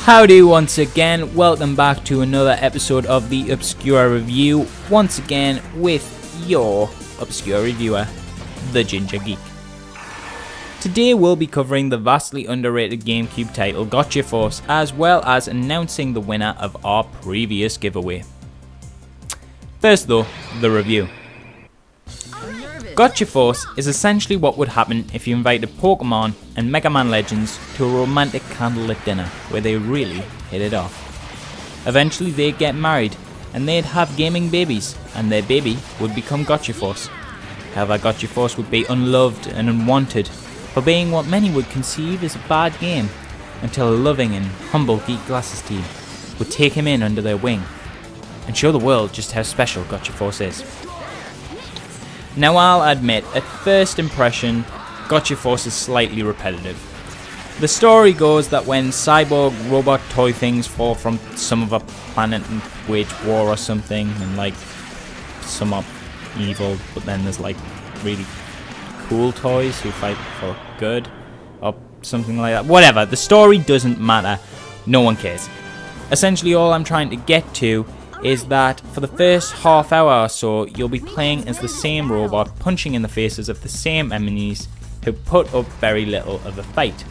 Howdy once again, welcome back to another episode of the Obscure Review, once again with your Obscure Reviewer, the Ginger Geek. Today we'll be covering the vastly underrated GameCube title Gotcha Force, as well as announcing the winner of our previous giveaway. First though, the review. Gotcha Force is essentially what would happen if you invited Pokemon and Mega Man Legends to a romantic candlelit dinner where they really hit it off. Eventually they'd get married and they'd have gaming babies, and their baby would become Gotcha Force. However, Gotcha Force would be unloved and unwanted for being what many would conceive as a bad game, until a loving and humble Geek Glasses team would take him in under their wing and show the world just how special Gotcha Force is. Now I'll admit, at first impression, Gotcha Force is slightly repetitive. The story goes that when cyborg robot toy things fall from some other planet and wage war or something, and like some are evil, but then there's like really cool toys who fight for good or something like that. Whatever, the story doesn't matter, no one cares. Essentially all I'm trying to get to is that for the first half hour or so, you'll be playing as the same robot, punching in the faces of the same enemies who put up very little of a fight.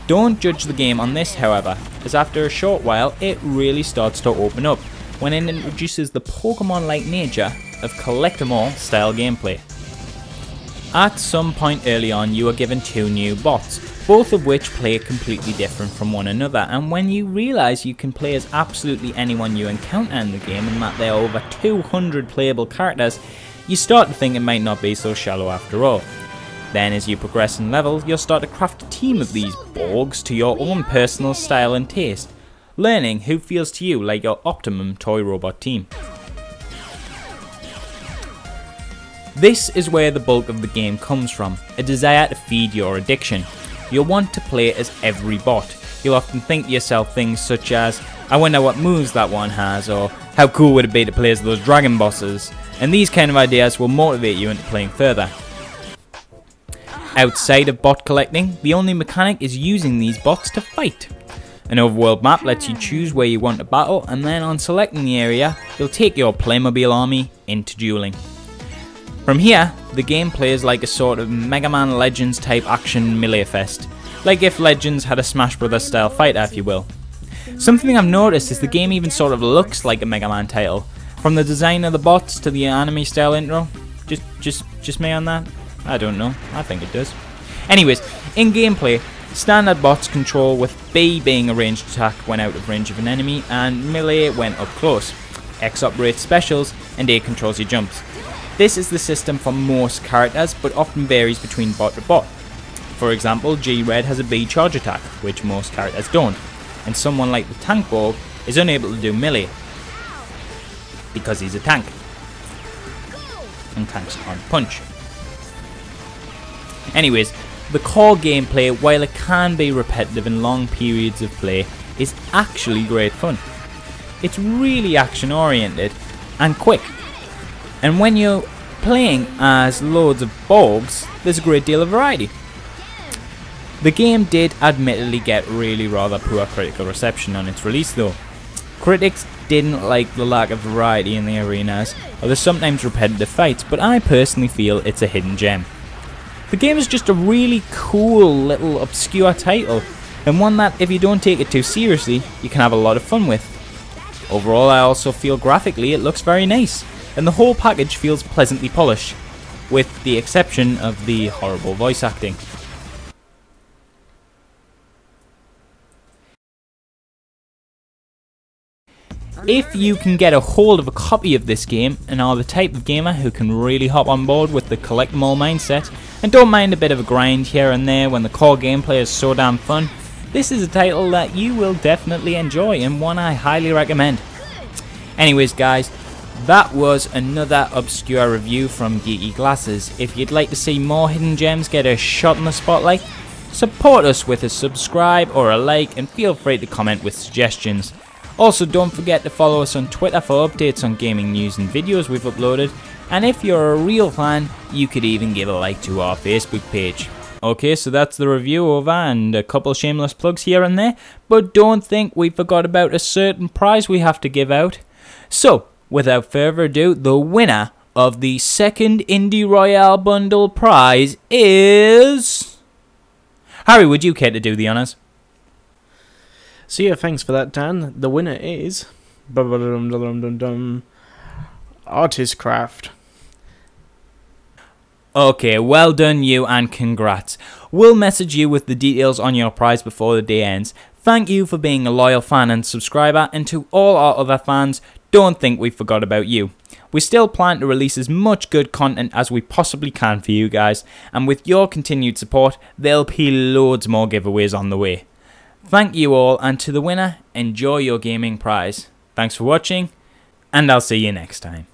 Don't judge the game on this, however, as after a short while, it really starts to open up when it introduces the Pokemon-like nature of collect-em-all style gameplay. At some point early on, you are given two new bots, both of which play completely different from one another, and when you realise you can play as absolutely anyone you encounter in the game and that there are over 200 playable characters, you start to think it might not be so shallow after all. Then as you progress in level, you'll start to craft a team of these Borgs to your own personal style and taste, learning who feels to you like your optimum toy robot team. This is where the bulk of the game comes from, a desire to feed your addiction. You'll want to play as every bot. You'll often think to yourself things such as, I wonder what moves that one has, or how cool would it be to play as those dragon bosses, and these kind of ideas will motivate you into playing further. Outside of bot collecting, the only mechanic is using these bots to fight. An overworld map lets you choose where you want to battle, and then on selecting the area, you'll take your Playmobil army into dueling. From here, the game plays like a sort of Mega Man Legends type action melee fest, like if Legends had a Smash Bros style fighter, if you will. Something I've noticed is the game even sort of looks like a Mega Man title, from the design of the bots to the anime style intro. Just me on that? I don't know, I think it does. Anyways, in gameplay, standard bots control with B being a ranged attack when out of range of an enemy, and melee when up close. X operates specials, and A controls your jumps. This is the system for most characters, but often varies between bot to bot. For example, G-Red has a B charge attack, which most characters don't, and someone like the Tank Borg is unable to do melee, because he's a tank, and tanks can't punch. Anyways, the core gameplay, while it can be repetitive in long periods of play, is actually great fun. It's really action oriented and quick. And when you're playing as loads of Borgs, there's a great deal of variety. The game did admittedly get really rather poor critical reception on its release though. Critics didn't like the lack of variety in the arenas, or the sometimes repetitive fights, but I personally feel it's a hidden gem. The game is just a really cool little obscure title, and one that if you don't take it too seriously, you can have a lot of fun with. Overall, I also feel graphically it looks very nice, and the whole package feels pleasantly polished, with the exception of the horrible voice acting. If you can get a hold of a copy of this game and are the type of gamer who can really hop on board with the collect-em-all mindset and don't mind a bit of a grind here and there when the core gameplay is so damn fun, this is a title that you will definitely enjoy and one I highly recommend. Anyways guys, that was another obscure review from Geeky Glasses. If you'd like to see more hidden gems get a shot in the spotlight, support us with a subscribe or a like, and feel free to comment with suggestions. Also, don't forget to follow us on Twitter for updates on gaming news and videos we've uploaded, and if you're a real fan, you could even give a like to our Facebook page. Okay, so that's the review over, and a couple shameless plugs here and there, but don't think we forgot about a certain prize we have to give out. So, without further ado, the winner of the second Indie Royale Bundle prize is... Harry, would you care to do the honours? So yeah, thanks for that, Dan. The winner is... Artist Craft. Okay, well done you, and congrats. We'll message you with the details on your prize before the day ends. Thank you for being a loyal fan and subscriber, and to all our other fans, don't think we forgot about you. We still plan to release as much good content as we possibly can for you guys, and with your continued support, there'll be loads more giveaways on the way. Thank you all, and to the winner, enjoy your gaming prize. Thanks for watching, and I'll see you next time.